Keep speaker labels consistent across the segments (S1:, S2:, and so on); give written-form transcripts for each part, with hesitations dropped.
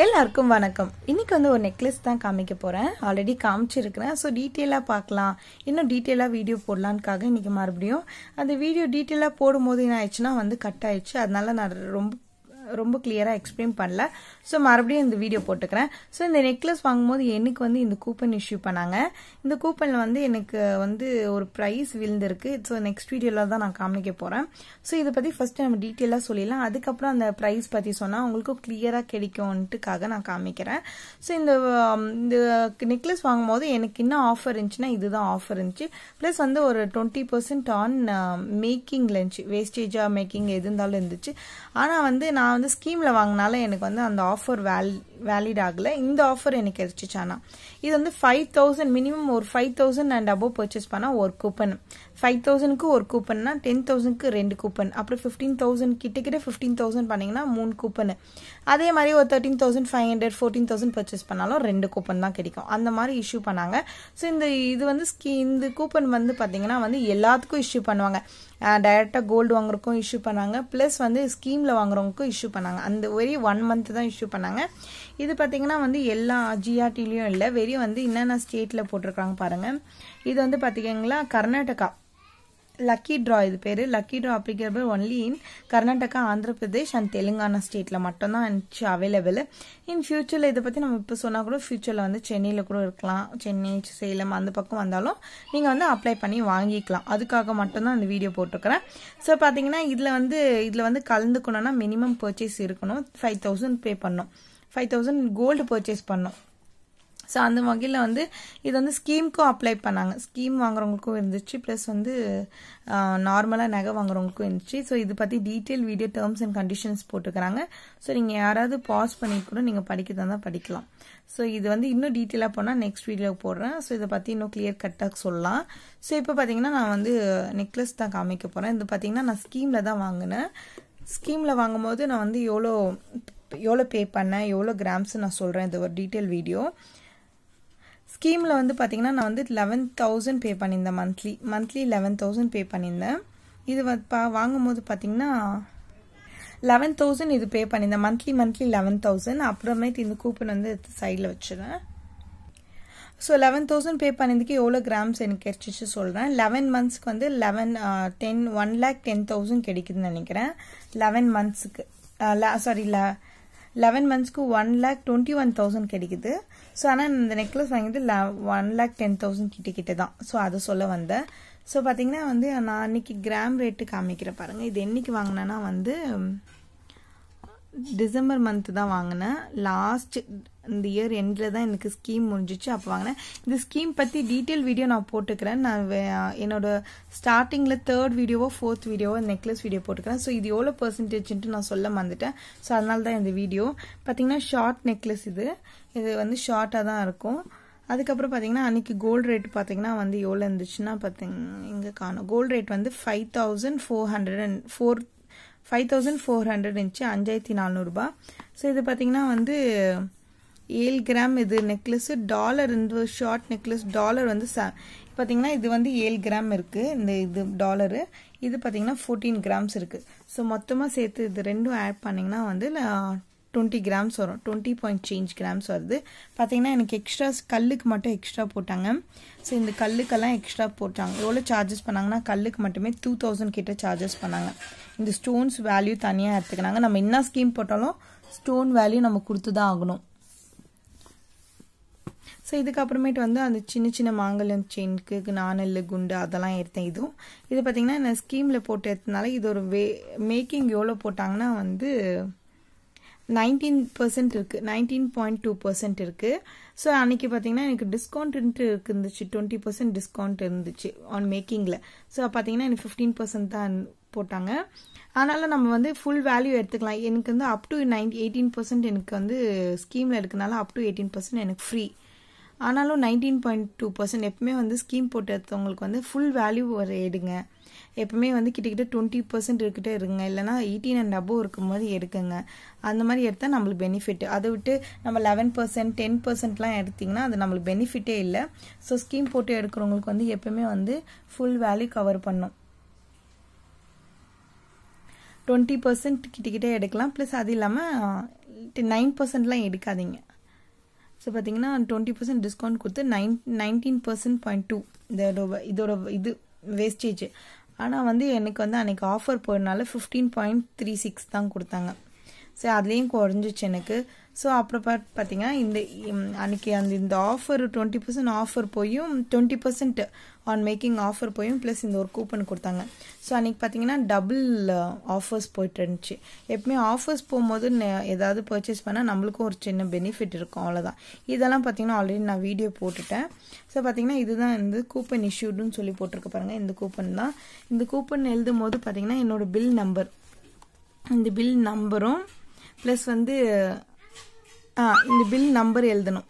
S1: எல்லாருக்கும் வணக்கம். இன்னைக்கு வந்து ஒரு நெக்லஸ் தான் காமிக்க போறேன். ஆல்ரெடி காமிச்சிருக்கிறேன். ஸோ டீட்டெயிலாக பார்க்கலாம், இன்னும் டீட்டெயிலாக வீடியோ போடலான்னுக்காக இன்னைக்கு மறுபடியும் அந்த வீடியோ டீட்டெயிலாக போடும்போது என்ன ஆயிடுச்சுன்னா வந்து கட் ஆயிடுச்சு. அதனால நான் ரொம்ப கிளியராக எக்ஸ்பிளைன் பண்ணல. ஸோ மறுபடியும் இந்த வீடியோ போட்டுக்கிறேன். ஸோ இந்த நெக்லஸ் வாங்கும்போது எனக்கு வந்து இந்த கூப்பன் இஷ்யூ பண்ணாங்க. இந்த கூப்பனில் வந்து எனக்கு வந்து ஒரு ப்ரைஸ் விழுந்திருக்கு. ஸோ நெக்ஸ்ட் வீடியோவில் தான் நான் காமிக்க போகிறேன். ஸோ இதை பற்றி ஃபஸ்ட்டு நம்ம டீட்டெயிலாக சொல்லிடலாம். அதுக்கப்புறம் அந்த ப்ரைஸ் பற்றி சொன்னால் உங்களுக்கும் கிளியராக கிடைக்கும்ன்ட்டுக்காக நான் காமிக்கிறேன். ஸோ இந்த நெக்லஸ் வாங்கும்போது எனக்கு இன்னும் ஆஃபர் இருந்துச்சுன்னா இதுதான் ஆஃபர் இருந்துச்சு. ப்ளஸ் வந்து ஒரு 20% ஆன் மேக்கிங்கில் இருந்துச்சு. வேஸ்டேஜாக மேக்கிங் எது இருந்தாலும் இருந்துச்சு. ஆனால் வந்து நான் வந்து ஸ்கீமில் வாங்கினால எனக்கு வந்து அந்த ஆஃபர் வேலிட் ஆகலை. இந்த ஆஃபர் எனக்கு கிடைச்சிச்சு. ஆனால் இது வந்து 5000 மினிமம் ஒரு 5000 அண்ட் அபோவ் பர்ச்சேஸ் பண்ணால் ஒரு கூப்பன், 5000க்கு ஒரு கூப்பன்னா 10,000க்கு 2 கூப்பன், அப்புறம் 15,000 கிட்ட 15,000 பண்ணிங்கன்னா 3 கூப்பன். அதே மாதிரி ஒரு 13,500 14,000 பர்ச்சேஸ் பண்ணாலும் 2 கூப்பன் தான் கிடைக்கும். அந்த மாதிரி இஷ்யூ பண்ணாங்க. ஸோ இது வந்து இந்த கூப்பன் வந்து பார்த்தீங்கன்னா வந்து எல்லாத்துக்கும் இஷ்யூ பண்ணுவாங்க. டைரெக்டாக கோல்டு வாங்குறதுக்கும் இஷ்யூ பண்ணாங்க, ப்ளஸ் வந்து ஸ்கீமில் வாங்குறவங்களுக்கும் இஷ்யூ பண்ணாங்க. அந்த வெரி 1 மந்த் தான் இஷ்யூ பண்ணாங்க. இது பார்த்தீங்கன்னா வந்து எல்லா ஜிஆர்டிலையும் இல்லை, வெறும் வந்து என்னென்ன ஸ்டேட்டில் போட்டிருக்காங்க பாருங்கள். இது வந்து பார்த்தீங்கன்னா கர்நாடகா லக்கி ட்ரா, இது பேர் lucky draw applicable only in Karnataka, Andhra Pradesh and Telangana ஸ்டேட்டில் மட்டும்தான் இருந்துச்சு அவைலபிள். இன் ஃபியூச்சரில் இதை பற்றி நம்ம இப்போ சொன்னால் கூட ஃபியூச்சரில் வந்து சென்னையில் கூட இருக்கலாம். சென்னை, சேலம் அந்த பக்கம் வந்தாலும் நீங்கள் வந்து அப்ளை பண்ணி வாங்கிக்கலாம். அதுக்காக மட்டும்தான் இந்த வீடியோ போட்டிருக்கிறேன். ஸோ பார்த்தீங்கன்னா இதில் வந்து கலந்துக்கணும்னா மினிமம் பர்ச்சேஸ் இருக்கணும். 5,000 பே பண்ணணும், 5,000 கோல்டு பர்ச்சேஸ் பண்ணணும். ஸோ அந்த வகையில் வந்து இது வந்து ஸ்கீமுக்கும் அப்ளை பண்ணாங்க. ஸ்கீம் வாங்குறவங்களுக்கும் இருந்துச்சு, ப்ளஸ் வந்து நார்மலாக நகை வாங்குறவங்களுக்கும் இருந்துச்சு. ஸோ இது பற்றி detail video terms and conditions போட்டுக்கிறாங்க. ஸோ நீங்கள் யாராவது பாஸ் பண்ணிட்டு கூட நீங்கள் படிக்கிறதா தான் படிக்கலாம். ஸோ இது வந்து இன்னும் டீட்டெயிலாக போனால் நெக்ஸ்ட் வீடியோ போடுறேன். ஸோ இதை பற்றி இன்னும் கிளியர் கட்டாக சொல்லலாம். ஸோ இப்போ பார்த்தீங்கன்னா நான் வந்து நெக்லஸ் தான் காமிக்க போகிறேன். இது பார்த்தீங்கன்னா நான் ஸ்கீமில் தான் வாங்கினேன். ஸ்கீமில் வாங்கும்போது நான் வந்து எவ்வளோ பே பண்ணேன், எவ்வளோ கிராம்ஸ் நான் சொல்கிறேன். இது ஒரு டீட்டெயில் வீடியோ. ஸ்கீமில் வந்து பார்த்தீங்கன்னா நான் வந்து 11,000 பே பண்ணியிருந்தேன். மந்த்லி 11,000 பே பண்ணியிருந்தேன். இது வாங்கும்போது பார்த்தீங்கன்னா 11,000 இது பே பண்ணியிருந்தேன். மந்த்லி 11,000. அப்புறமேட்டு இந்த கூப்பன் வந்து சைடில் வச்சுருவேன். ஸோ 11,000 பே பண்ணதுக்கு எவ்வளோ கிராம்ஸ் எனக்கு கிடைச்சிச்சு சொல்கிறேன். 11 மந்த்ஸ்க்கு வந்து 1,10,000 கிடைக்குதுன்னு நினைக்கிறேன். 11 மந்த்ஸுக்கு 11 மந்த்ஸ்க்கு 1,21,000 கிடைக்குது. ஸோ ஆனால் இந்த நெக்லஸ் வாங்கிட்டு 1,10,000 கிட்ட தான். ஸோ அதை சொல்ல வந்தேன். ஸோ பார்த்தீங்கன்னா வந்து நான் அன்னைக்கு கிராம் ரேட்டு காமிக்கிறேன் பாருங்கள். இது என்னைக்கு வாங்கினேன்னா வந்து டிசம்பர் மந்த் தான் வாங்கினேன். லாஸ்ட் இந்த இயர் எண்டில் தான் எனக்கு ஸ்கீம் முடிஞ்சிச்சு, அப்போ வாங்கினேன். இந்த ஸ்கீம் பற்றி டீட்டெயில் வீடியோ நான் போட்டுக்கிறேன். நான் என்னோட ஸ்டார்டிங்கில் 3rd வீடியோவோ 4th வீடியோவோ நெக்லஸ் வீடியோ போட்டுக்கிறேன். ஸோ இது எவ்வளோ பர்சன்டேஜ்ன்ட்டு நான் சொல்ல மறந்துட்டேன். ஸோ அதனால தான் இந்த வீடியோ. பார்த்தீங்கன்னா ஷார்ட் நெக்லஸ் இது வந்து ஷார்ட்டாக தான் இருக்கும். அதுக்கப்புறம் பார்த்தீங்கன்னா அன்றைக்கி கோல்டு ரேட் பார்த்தீங்கன்னா வந்து எவ்வளோ இருந்துச்சுன்னா இங்கே காணும். கோல்டு ரேட் வந்து 5,400 இருந்துச்சு, 5,400 ரூபாய். ஸோ இது பார்த்தீங்கன்னா வந்து 7 கிராம் இது நெக்லஸ். டாலர் இந்த ஷார்ட் நெக்லஸ் டாலர் வந்து பார்த்தீங்கன்னா இது வந்து 7 கிராம் இருக்குது. இது டாலரு. இது பார்த்தீங்கன்னா 14 கிராம்ஸ் இருக்குது. ஸோ மொத்தமாக சேர்த்து இது ரெண்டும் ஆட் பண்ணிங்கன்னா வந்து 20 கிராம்ஸ் வரும். 20 கிராம்ஸ் வருது. பார்த்தீங்கன்னா எனக்கு எக்ஸ்ட்ரா கல்லுக்கு மட்டும் எக்ஸ்ட்ரா போட்டாங்க. ஸோ இந்த கல்லுக்கெல்லாம் எக்ஸ்ட்ரா போட்டாங்க. எவ்வளோ சார்ஜஸ் பண்ணாங்கன்னா கல்லுக்கு மட்டுமே 2,000 கிட்ட சார்ஜஸ் பண்ணாங்க. இந்த ஸ்டோன்ஸ் வேல்யூ தனியாக எடுத்துக்கினாங்க. நம்ம என்ன ஸ்கீம் போட்டாலும் ஸ்டோன் வேல்யூ நம்ம கொடுத்து தான் ஆகணும். ஸோ இதுக்கப்புறமேட்டு வந்து அந்த சின்ன மாங்கல்யம் செயினுக்கு நாணல் குண்டு அதெல்லாம் எடுத்தேன். இது பார்த்தீங்கன்னா நான் ஸ்கீமில் போட்டு எடுத்தனால இது ஒரு மேக்கிங் எவ்வளோ போட்டாங்கன்னா வந்து 19% இருக்குது, 19.2% இருக்குது. ஸோ அன்றைக்கி பார்த்தீங்கன்னா எனக்கு டிஸ்கவுண்ட்டு இருந்துச்சு, 20% டிஸ்கவுண்ட் இருந்துச்சு ஆன் மேக்கிங்கில். ஸோ பார்த்தீங்கன்னா எனக்கு 15% தான் போட்டாங்க. அதனால் நம்ம வந்து ஃபுல் வேல்யூ எடுத்துக்கலாம். எனக்கு வந்து அப் டு 18% எனக்கு வந்து ஸ்கீமில் எடுக்கனால அப் டு 18% எனக்கு ஃப்ரீ. ஆனாலும் 19.2% எப்பவுமே வந்து ஸ்கீம் போட்டு எடுத்தவங்களுக்கு வந்து ஃபுல் வேல்யூ ஒரு எடுங்க. எப்பவுமே வந்து கிட்டத்தட்ட 20% இருக்கிட்டே இருங்க, இல்லைனா 18 அண்ட் அபோவ் இருக்கும்போது எடுக்குங்க. அந்த மாதிரி எடுத்தால் நம்மளுக்கு பெனிஃபிட். அதை விட்டு நம்ம 11% 10%லாம் எடுத்திங்கன்னா அது நம்மளுக்கு பெனிஃபிட்டே இல்லை. ஸோ ஸ்கீம் போட்டு எடுக்கிறவங்களுக்கு வந்து எப்பவுமே வந்து ஃபுல் வேல்யூ கவர் பண்ணும். 20% கிட்டக்கிட்டே எடுக்கலாம். ப்ளஸ் அது இல்லாமல் 9%லாம் எடுக்காதீங்க. ஸோ பார்த்தீங்கன்னா 20% டிஸ்கவுண்ட் கொடுத்து 19%.2 இதோட இது வேஸ்டேஜ். ஆனால் வந்து எனக்கு வந்து அன்றைக்கி ஆஃபர் போகிறதுனால 15.36 தான் கொடுத்தாங்க. ஸோ அதுலேயும் குறைஞ்சிச்சு எனக்கு. ஸோ அப்புறம் பார்த்தீங்கன்னா அன்றைக்கி இந்த ஆஃபர் 20% ஆஃபர் போயும் 20% ஆன் மேக்கிங் ஆஃபர் போயும் ப்ளஸ் இந்த ஒரு கூப்பன் கொடுத்தாங்க. ஸோ அன்றைக்கி பார்த்தீங்கன்னா டபுள் ஆஃபர்ஸ் போயிட்டு இருந்துச்சு. எப்பவுமே ஆஃபர்ஸ் போகும்போது ஏதாவது பர்ச்சேஸ் பண்ணால் நம்மளுக்கும் ஒரு சின்ன பெனிஃபிட் இருக்கும், அவ்வளோதான். இதெல்லாம் பார்த்தீங்கன்னா ஆல்ரெடி நான் வீடியோ போட்டுட்டேன். ஸோ பார்த்தீங்கன்னா இதுதான் இந்த கூப்பன் இஷ்யூடுன்னு சொல்லி போட்டிருக்க பாருங்கள். இந்த கூப்பன் தான். இந்த கூப்பன் எழுதும் போது பார்த்தீங்கன்னா என்னோடய பில் நம்பர், இந்த பில் நம்பரும் ப்ளஸ் வந்து இந்த பில் நம்பர் எழுதணும்.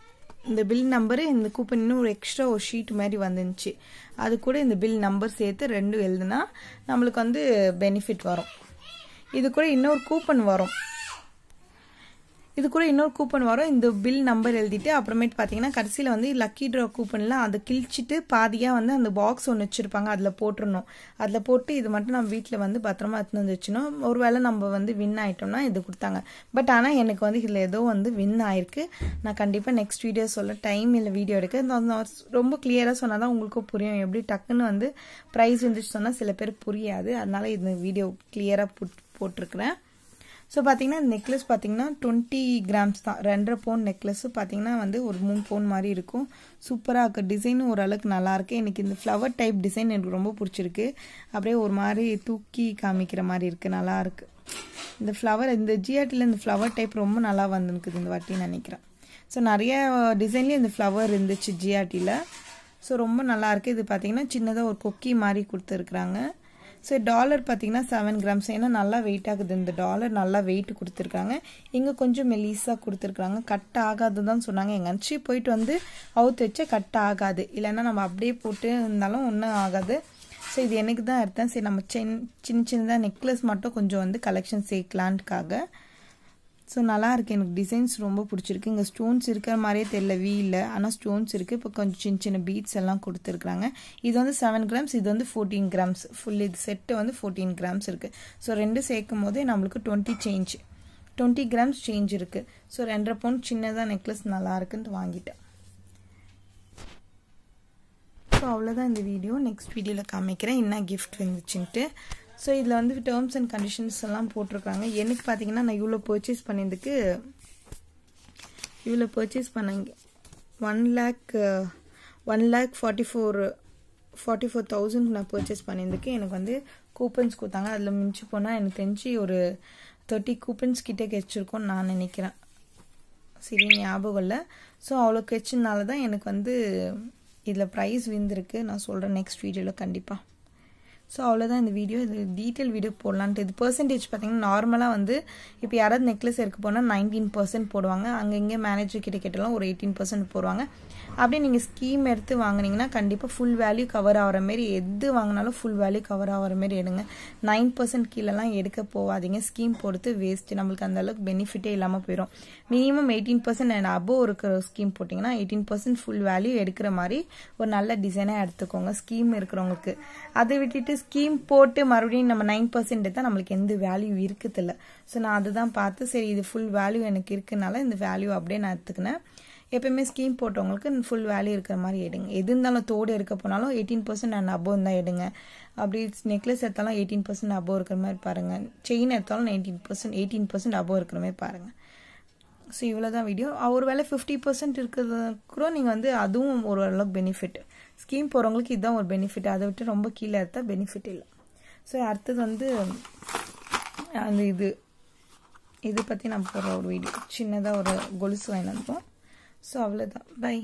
S1: இந்த பில் நம்பரு இந்த கூப்பன் இன்னும் ஒரு எக்ஸ்ட்ரா ஒரு ஷீட் மாதிரி வந்துருந்துச்சு. அது கூட இந்த பில் நம்பர் சேர்த்து 2 எழுதுனா நம்மளுக்கு வந்து பெனிஃபிட் வரும். இது கூட இன்னொரு கூப்பன் வரும். இந்த பில் நம்பர் எழுதிட்டு அப்புறமேட்டு பார்த்தீங்கன்னா கடைசியில் வந்து லக்கி ட்ரா கூப்பனில் அதை கிழிச்சிட்டு பாதியாக வந்து அந்த பாக்ஸ் ஒன்று வச்சுருப்பாங்க, அதில் போட்டுடணும். அதில் போட்டு இது மட்டும் நம்ம வீட்டில் வந்து பத்திரமா எடுத்துன்னு வந்து வச்சுனோம். ஒரு வேளை நம்ம வந்து வின் ஆகிட்டோம்னா இது கொடுத்தாங்க. பட் ஆனால் எனக்கு வந்து இதில் ஏதோ வந்து வின் ஆயிருக்கு. நான் கண்டிப்பாக நெக்ஸ்ட் வீடியோ சொல்ல டைம் இல்லை வீடியோ எடுக்க. ரொம்ப கிளியராக சொன்னால் தான் உங்களுக்கும் புரியும். எப்படி டக்குன்னு வந்து ப்ரைஸ் வந்துச்சு சொன்னால் சில பேருக்கு புரியாது. அதனால இந்த வீடியோ கிளியராக போட்டிருக்கிறேன். ஸோ பார்த்தீங்கன்னா இந்த நெக்லஸ் பார்த்தீங்கன்னா 20 கிராம்ஸ் தான். 2.5 பவுன் நெக்லஸ்ஸு பார்த்தீங்கன்னா வந்து ஒரு 3 பவுன் மாதிரி இருக்கும். சூப்பராக இருக்குது. டிசைனும் ஓரளவுக்கு நல்லாயிருக்கு. எனக்கு இந்த ஃப்ளவர் டைப் டிசைன் எனக்கு ரொம்ப பிடிச்சிருக்கு. அப்படியே ஒரு மாதிரி தூக்கி காமிக்கிற மாதிரி இருக்குது, நல்லாயிருக்கு. இந்த ஃப்ளவர் இந்த ஜிஆர்டியில் இந்த ஃப்ளவர் டைப் ரொம்ப நல்லா வந்துருக்குது இந்த வாட்டின்னு நினைக்கிறேன். ஸோ நிறைய டிசைன்லேயும் இந்த ஃப்ளவர் இருந்துச்சு ஜிஆர்டியில். ஸோ ரொம்ப நல்லாயிருக்கு. இது பார்த்தீங்கன்னா சின்னதாக ஒரு கொக்கி மாதிரி கொடுத்துருக்குறாங்க. ஸோ டாலர் பார்த்தீங்கன்னா 7 கிராம்ஸ். ஏன்னா நல்லா வெயிட் ஆகுது. இந்த டாலர் நல்லா வெயிட் கொடுத்துருக்காங்க. இங்கே கொஞ்சம் மெலிஸாக கொடுத்துருக்குறாங்க. கட் ஆகாது தான் சொன்னாங்க. எங்கேயாச்சும் போயிட்டு வந்து அவுத்து வச்சா கட் ஆகாது, இல்லைன்னா நம்ம அப்படியே போட்டு இருந்தாலும் ஒன்றும் ஆகாது. ஸோ இது எனக்கு தான் எடுத்தேன். சரி நம்ம சின்னதாக நெக்லஸ் மட்டும் கொஞ்சம் வந்து கலெக்ஷன் சேர்க்கலான்ட்டுக்காக. ஸோ நல்லா இருக்குது. எனக்கு டிசைன்ஸ் ரொம்ப பிடிச்சிருக்கு. இங்கே ஸ்டோன்ஸ் இருக்கிற மாதிரியே தெரியல, வீலில் ஆனால் ஸ்டோன்ஸ் இருக்குது. இப்போ கொஞ்சம் சின்ன பீட்ஸ் எல்லாம் கொடுத்துருக்குறாங்க. இது வந்து 7 கிராம்ஸ், இது வந்து 14 கிராம்ஸ். ஃபுல் இது செட்டு வந்து 14 கிராம்ஸ் இருக்குது. ஸோ 2 சேர்க்கும் போதே நம்மளுக்கு 20 கிராம்ஸ் சேஞ்ச் இருக்குது. ஸோ 2.5 பவுன் சின்னதாக நெக்லஸ் நல்லா இருக்குன்ட்டு வாங்கிட்டேன். ஸோ அவ்வளோதான் இந்த வீடியோ. நெக்ஸ்ட் வீடியோவில் காமிக்கிறேன் என்ன கிஃப்ட் வந்துச்சுன்ட்டு. ஸோ இதில் வந்து டேர்ம்ஸ் அண்ட் கண்டிஷன்ஸ் எல்லாம் போட்டிருக்காங்க. எனக்கு பார்த்தீங்கன்னா நான் இவ்வளோ பர்ச்சேஸ் பண்ணியதுக்கு $1,44,000 நான் பர்ச்சேஸ் பண்ணியதுக்கு எனக்கு வந்து கூப்பன்ஸ் கொடுத்தாங்க. அதில் மிஞ்சி போனால் எனக்கு தெரிஞ்சு ஒரு 30 கூப்பன்ஸ் கிட்டே கிடச்சிருக்கோன்னு நான் நினைக்கிறேன். சரி ஞாபகம் இல்லை. ஸோ அவ்வளோ கிடச்சதுனால தான் எனக்கு வந்து இதில் ப்ரைஸ் விழுந்திருக்கு. நான் சொல்கிறேன் நெக்ஸ்ட் வீடியோவில் கண்டிப்பாக. ஸோ அவ்வளோதான் இந்த வீடியோ. இது டீட்டெயில் வீடியோ போடலான்ட்டு. இது பர்சன்டேஜ் பார்த்தீங்கன்னா நார்மலாக வந்து இப்போ யாராவது நெக்லஸ் எடுக்க போனால் 19% போடுவாங்க. அங்கே இங்கே மேனேஜர் கிட்ட கேட்டாலும் ஒரு 18% போடுவாங்க. அப்படியே நீங்கள் ஸ்கீம் எடுத்து வாங்கினீங்கன்னா கண்டிப்பாக ஃபுல் வேல்யூ கவர் ஆகிற மாரி, எது வாங்கினாலும் ஃபுல் வேல்யூ கவர் ஆகிற மாரி எடுங்க. 9% கீழெல்லாம் எடுக்க போகாதீங்க. ஸ்கீம் போடுறது வேஸ்ட்டு, நம்மளுக்கு அந்த அளவுக்கு பெனிஃபிட்டே இல்லாமல் போயிடும். மினிமம் 18% அண்ட் அபோவ் இருக்கிற ஸ்கீம் போட்டிங்கன்னா 18% ஃபுல் வேல்யூ எடுக்கிற மாதிரி ஒரு நல்ல டிசைனாக எடுத்துக்கோங்க ஸ்கீம் இருக்கிறவங்களுக்கு. அதை விட்டுட்டு ஸ்கீம் போட்டு மறுபடியும் நம்ம 9% எடுத்தால் நம்மளுக்கு எந்த வேல்யூ இருக்குதில்ல. ஸோ நான் அதுதான் பார்த்து சரி இது ஃபுல் வேல்யூ எனக்கு இருக்குனால இந்த வேல்யூ அப்படியே நான் எடுத்துக்கினேன். எப்பயுமே ஸ்கீம் போட்டவங்களுக்கு ஃபுல் வேல்யூ இருக்கிற மாதிரி எடுங்க. எது இருந்தாலும் தோடு எடுக்க போனாலும் 18% அண்ட் அபோவ் தான் எடுங்க. அப்படி நெக்லஸ் எடுத்தாலும் 18% அபோவ் இருக்கிற மாதிரி பாருங்கள். செயின் எடுத்தாலும் 18% அபோவ் இருக்கிற மாதிரி பாருங்கள். ஸோ இவ்வளோ தான் வீடியோ. ஒரு வேளை 50% இருக்கிறது கூட நீங்கள் வந்து அதுவும் ஒரு அளவுக்கு பெனிஃபிட். ஸ்கீம் போகிறவங்களுக்கு இதுதான் ஒரு பெனிஃபிட். அதை விட்டு ரொம்ப கீழே எடுத்தால் பெனிஃபிட் இல்லை. ஸோ அடுத்தது வந்து அந்த இது பற்றி நான் போடுற ஒரு வீடியோ, சின்னதாக ஒரு கொலுசு வாங்கினோம். ஸோ அவ்வளோதான். பை.